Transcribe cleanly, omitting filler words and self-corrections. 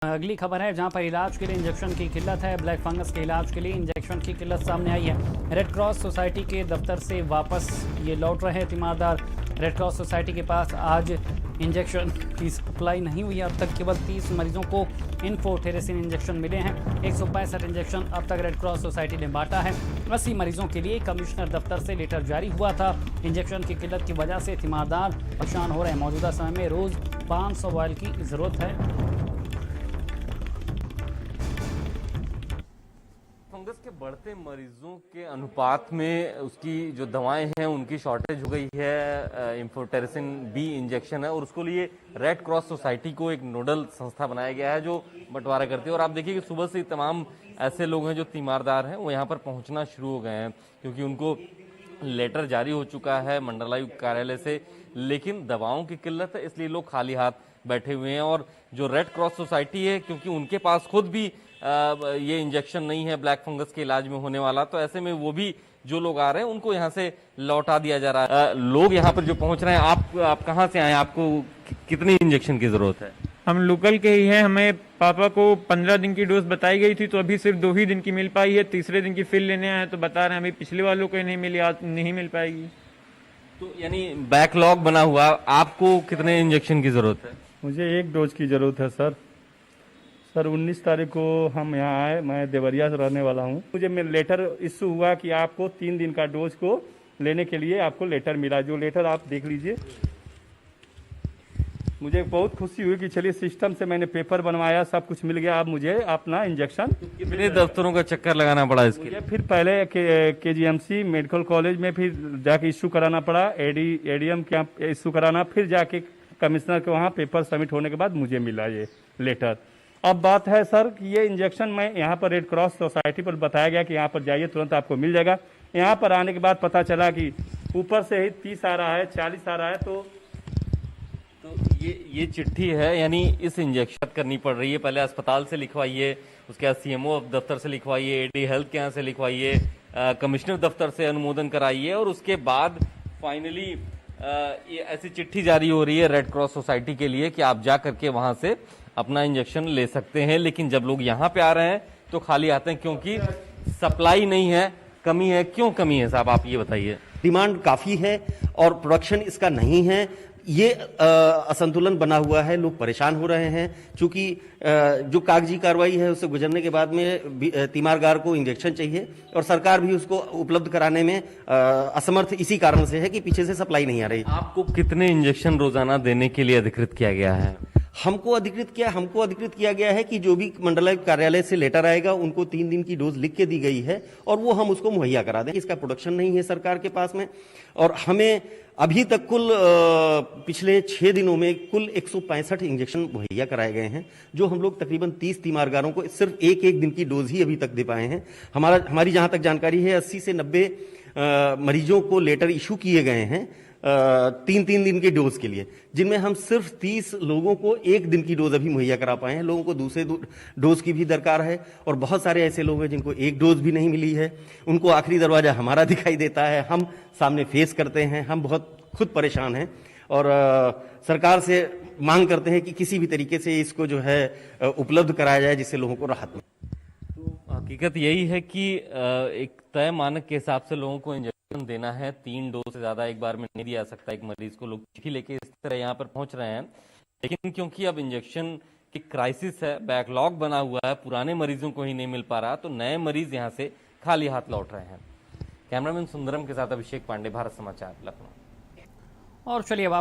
अगली खबर है जहां पर इलाज के लिए इंजेक्शन की किल्लत है। ब्लैक फंगस के इलाज के लिए इंजेक्शन की किल्लत सामने आई है। रेड क्रॉस सोसाइटी के दफ्तर से वापस ये लौट रहे हैं तीमारदार। रेड क्रॉस सोसाइटी के पास आज इंजेक्शन की सप्लाई नहीं हुई है। अब तक केवल 30 मरीजों को इन्फोटेरेसिन इंजेक्शन मिले हैं। 165 इंजेक्शन अब तक रेड क्रॉस सोसाइटी ने बांटा है। 80 मरीजों के लिए कमिश्नर दफ्तर से लेटर जारी हुआ था। इंजेक्शन की किल्लत की वजह से तीमारदार परेशान हो रहे हैं। मौजूदा समय में रोज़ 500 वायल की ज़रूरत है। फंगस के बढ़ते मरीजों के अनुपात में उसकी जो दवाएं हैं उनकी शॉर्टेज हो गई है। इन्फोटेरेसिन बी इंजेक्शन है और उसको लिए रेड क्रॉस सोसाइटी को एक नोडल संस्था बनाया गया है जो बंटवारा करती है। और आप देखिए कि सुबह से तमाम ऐसे लोग हैं जो तीमारदार हैं वो यहाँ पर पहुँचना शुरू हो गए हैं क्योंकि उनको लेटर जारी हो चुका है मंडलायुक्त कार्यालय से, लेकिन दवाओं की किल्लत है इसलिए लोग खाली हाथ बैठे हुए हैं। और जो रेड क्रॉस सोसाइटी है क्योंकि उनके पास खुद भी ये इंजेक्शन नहीं है ब्लैक फंगस के इलाज में होने वाला, तो ऐसे में वो भी जो लोग आ रहे हैं उनको यहाँ से लौटा दिया जा रहा है। लोग यहाँ पर जो पहुंच रहे हैं, आप कहाँ से आए, आपको कितनी इंजेक्शन की जरूरत है? हम लोकल के ही हैं। हमें पापा को 15 दिन की डोज बताई गई थी तो अभी सिर्फ 2 ही दिन की मिल पाई है। तीसरे दिन की फिर लेने आए तो बता रहे हैं अभी पिछले वालों को नहीं मिली, आज नहीं मिल पाएगी। तो यानी बैकलॉग बना हुआ। आपको कितने इंजेक्शन की जरूरत है? मुझे 1 डोज की ज़रूरत है सर। 19 तारीख को हम यहाँ आए, मैं देवरिया से रहने वाला हूँ। मुझे लेटर इशू हुआ कि आपको 3 दिन का डोज को लेने के लिए आपको लेटर मिला। जो लेटर आप देख लीजिए। मुझे बहुत खुशी हुई कि चलिए सिस्टम से मैंने पेपर बनवाया, सब कुछ मिल गया, अब मुझे अपना इंजेक्शन। कितने दफ्तरों का चक्कर लगाना पड़ा इसके लिए? फिर पहले KGMC मेडिकल कॉलेज में फिर जाके इशू कराना पड़ा, ADM कैंप इशू कराना, फिर जाके कमिश्नर के वहाँ पेपर सबमिट होने के बाद मुझे मिला ये लेटर। अब बात है सर कि ये इंजेक्शन मैं यहाँ पर रेड क्रॉस सोसाइटी पर बताया गया कि यहाँ पर जाइए तुरंत आपको मिल जाएगा। यहाँ पर आने के बाद पता चला कि ऊपर से ही 30 आ रहा है, 40 आ रहा है। तो ये चिट्ठी है, यानी इस इंजेक्शन करनी पड़ रही है। पहले अस्पताल से लिखवाइए, उसके बाद CMO दफ्तर से लिखवाइए, AD हेल्थ के यहाँ से लिखवाइए, कमिश्नर दफ्तर से अनुमोदन कराइए और उसके बाद फाइनली ये ऐसी चिट्ठी जारी हो रही है रेड क्रॉस सोसाइटी के लिए कि आप जा करके वहां से अपना इंजेक्शन ले सकते हैं। लेकिन जब लोग यहाँ पे आ रहे हैं तो खाली आते हैं क्योंकि सप्लाई नहीं है, कमी है। क्यों कमी है साहब, आप ये बताइए। डिमांड काफी है और प्रोडक्शन इसका नहीं है। ये असंतुलन बना हुआ है, लोग परेशान हो रहे हैं। चूंकि जो कागजी कार्रवाई है उससे गुजरने के बाद में तीमारदार को इंजेक्शन चाहिए और सरकार भी उसको उपलब्ध कराने में असमर्थ इसी कारण से है कि पीछे से सप्लाई नहीं आ रही। आपको कितने इंजेक्शन रोजाना देने के लिए अधिकृत किया गया है? हमको अधिकृत किया गया है कि जो भी मंडलायुक्त कार्यालय से लेटर आएगा उनको 3 दिन की डोज लिख के दी गई है और वो हम उसको मुहैया करा दें। इसका प्रोडक्शन नहीं है सरकार के पास में। और हमें अभी तक कुल पिछले 6 दिनों में कुल 165 इंजेक्शन मुहैया कराए गए हैं, जो हम लोग तकरीबन 30 तीमारदारों को सिर्फ एक दिन की डोज ही अभी तक दे पाए हैं। हमारी जहां तक जानकारी है 80 से 90 मरीजों को लेटर इशू किए गए हैं 3 दिन के डोज के लिए, जिनमें हम सिर्फ 30 लोगों को 1 दिन की डोज अभी मुहैया करा पाए हैं। लोगों को दूसरे डोज की भी दरकार है और बहुत सारे ऐसे लोग हैं जिनको 1 डोज भी नहीं मिली है। उनको आखिरी दरवाजा हमारा दिखाई देता है, हम सामने फेस करते हैं। हम बहुत खुद परेशान हैं और सरकार से मांग करते हैं कि किसी भी तरीके से इसको जो है उपलब्ध कराया जाए जिससे लोगों को राहत मिले। तो हकीकत यही है कि एक तय मानक के हिसाब से लोगों को इंजेक्शन देना है। 3 डोज से ज्यादा एक बार में नहीं दिया सकता एक मरीज को। लोग चिट्ठी लेके इस तरह यहाँ पर पहुंच रहे हैं, लेकिन क्योंकि अब इंजेक्शन की क्राइसिस है, बैकलॉग बना हुआ है, पुराने मरीजों को ही नहीं मिल पा रहा, तो नए मरीज यहाँ से खाली हाथ लौट रहे हैं। कैमरामैन सुंदरम के साथ अभिषेक पांडे, भारत समाचार, लखनऊ। और चलिए अब